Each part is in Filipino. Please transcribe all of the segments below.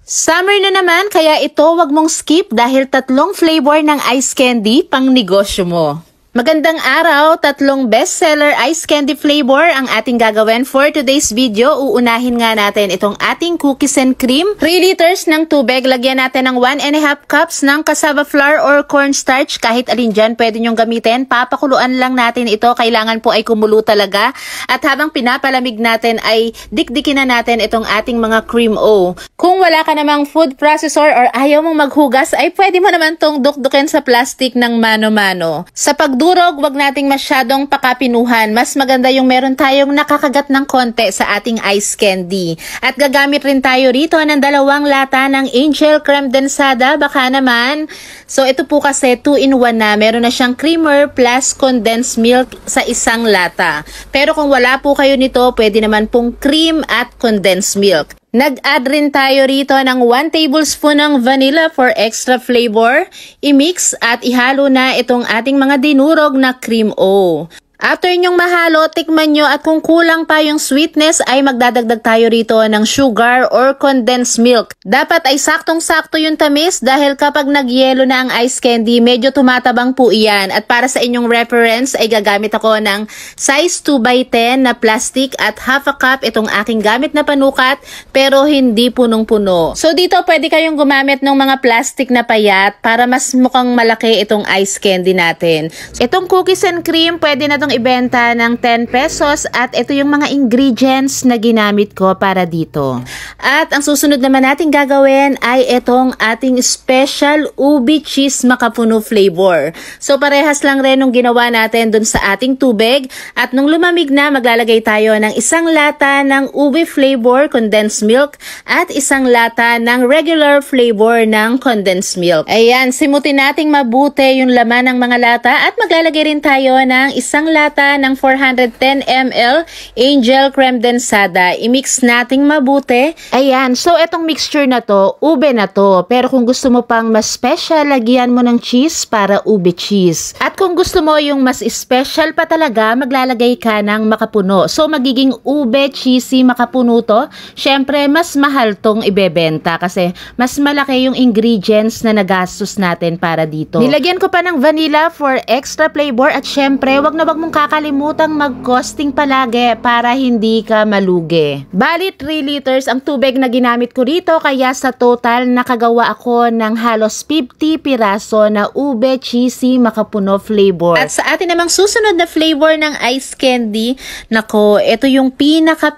Summer na naman, kaya ito wag mong skip dahil 3 flavor ng ice candy pang negosyo mo. Magandang araw, 3 bestseller ice candy flavor ang ating gagawin for today's video. Uunahin nga natin itong ating cookies and cream. 3 liters ng tubig, lagyan natin ng 1.5 cups ng cassava flour or cornstarch. Kahit alin dyan, pwede nyong gamitin. Papakuluan lang natin ito. Kailangan po ay kumulo talaga. At habang pinapalamig natin ay dikdikin na natin itong ating mga cream o. Kung wala ka namang food processor or ayaw mong maghugas, ay pwede mo naman tong dukdukin sa plastic ng mano-mano. Sa pagdurog, wag nating masyadong pakapinuhan. Mas maganda yung meron tayong nakakagat ng konti sa ating ice candy. At gagamit rin tayo rito ng 2 lata ng Angel Creme Densada. Baka naman. So ito po kasi 2-in-1 na. Meron na siyang creamer plus condensed milk sa 1 lata. Pero kung wala po kayo nito, pwede naman pong cream at condensed milk. Nag-add rin tayo rito ng 1 tablespoon ng vanilla for extra flavor. I-mix at ihalo na itong ating mga dinurog na cream o. After nyong mahalo, tikman nyo at kung kulang pa yung sweetness ay magdadagdag tayo rito ng sugar or condensed milk. Dapat ay saktong-sakto yung tamis dahil kapag nagyelo na ang ice candy, medyo tumatabang po iyan. At para sa inyong reference ay gagamit ako ng size 2x10 na plastic at half a cup itong aking gamit na panukat pero hindi punong-puno. So dito pwede kayong gumamit ng mga plastic na payat para mas mukhang malaki itong ice candy natin. Itong cookies and cream pwede na ibenta ng 10 pesos at ito yung mga ingredients na ginamit ko para dito. At ang susunod naman natin gagawin ay itong ating special ubi cheese makapuno flavor. So parehas lang rin nung ginawa natin dun sa ating tubig at nung lumamig na maglalagay tayo ng 1 lata ng ubi flavor condensed milk at 1 lata ng regular flavor ng condensed milk. Ayan, simutin nating mabuti yung laman ng mga lata at maglalagay rin tayo ng 1 lata ng 410 ml Angel Creme Densada. I-mix nating mabuti. Ayan, so etong mixture na to, ube na to. Pero kung gusto mo pang mas special, lagyan mo ng cheese para ube cheese. At kung gusto mo yung mas special pa talaga, maglalagay ka ng makapuno. So magiging ube cheesy makapuno to. Syempre, mas mahal tong ibebenta kasi mas malaki yung ingredients na nagastos natin para dito. Nilagyan ko pa ng vanilla for extra flavor at syempre, wag na wag mong kakalimutang mag-costing palagi para hindi ka malugi. Bali 3 liters ang tubig na ginamit ko rito kaya sa total nakagawa ako ng halos 50 piraso na ube cheesy makapuno flavor. At sa atin namang susunod na flavor ng ice candy, nako, ito yung pinaka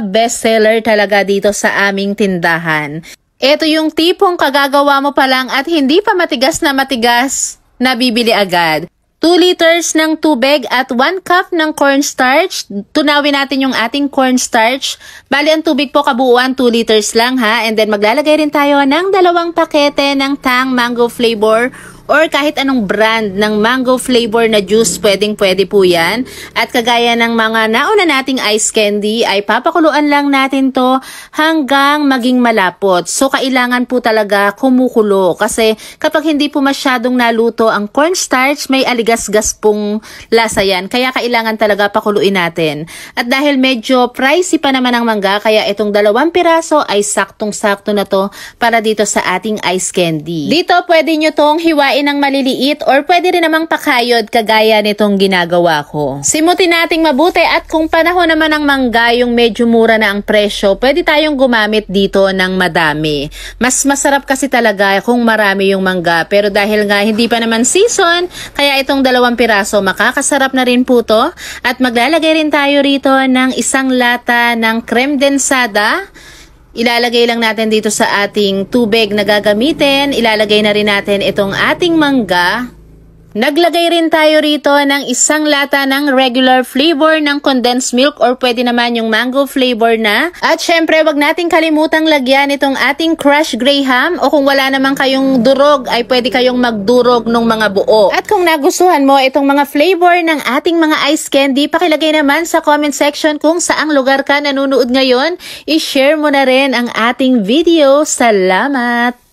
bestseller talaga dito sa aming tindahan. Ito yung tipong kagagawa mo pa lang at hindi pa matigas na bibili agad. 2 liters ng tubig at 1 cup ng cornstarch. Tunawin natin yung ating cornstarch. Bali, ang tubig po kabuuan 2 liters lang ha. And then maglalagay rin tayo ng 2 pakete ng Tang mango flavor or kahit anong brand ng mango flavor na juice, pwede po yan. At kagaya ng mga nauna nating ice candy, ay papakuluan lang natin to hanggang maging malapot. So, kailangan po talaga kumukulo. Kasi kapag hindi po masyadong naluto ang cornstarch, may aligas-gas pong lasa yan. Kaya kailangan talaga pakuluin natin. At dahil medyo pricey pa naman ang mangga, kaya itong 2 piraso ay saktong-sakto na to para dito sa ating ice candy. Dito pwede nyo tong hiwain ng maliliit or pwede rin namang pakayod kagaya nitong ginagawa ko. Simutin nating mabuti at kung panahon naman ng mangga yung medyo mura na ang presyo, pwede tayong gumamit dito ng madami. Mas masarap kasi talaga kung marami yung mangga pero dahil nga hindi pa naman season, kaya itong 2 piraso makakasarap na rin po to. At maglalagay rin tayo rito ng 1 lata ng creme densada. Ilalagay lang natin dito sa ating tubig na gagamitin. Ilalagay na rin natin itong ating mangga. Naglagay rin tayo rito ng 1 lata ng regular flavor ng condensed milk or pwede naman yung mango flavor na. At syempre, wag nating kalimutang lagyan itong ating crushed graham o kung wala naman kayong durog ay pwede kayong magdurog ng mga buo. At kung nagustuhan mo itong mga flavor ng ating mga ice candy, pakilagay naman sa comment section kung saang lugar ka nanonood ngayon. I-share mo na rin ang ating video. Salamat!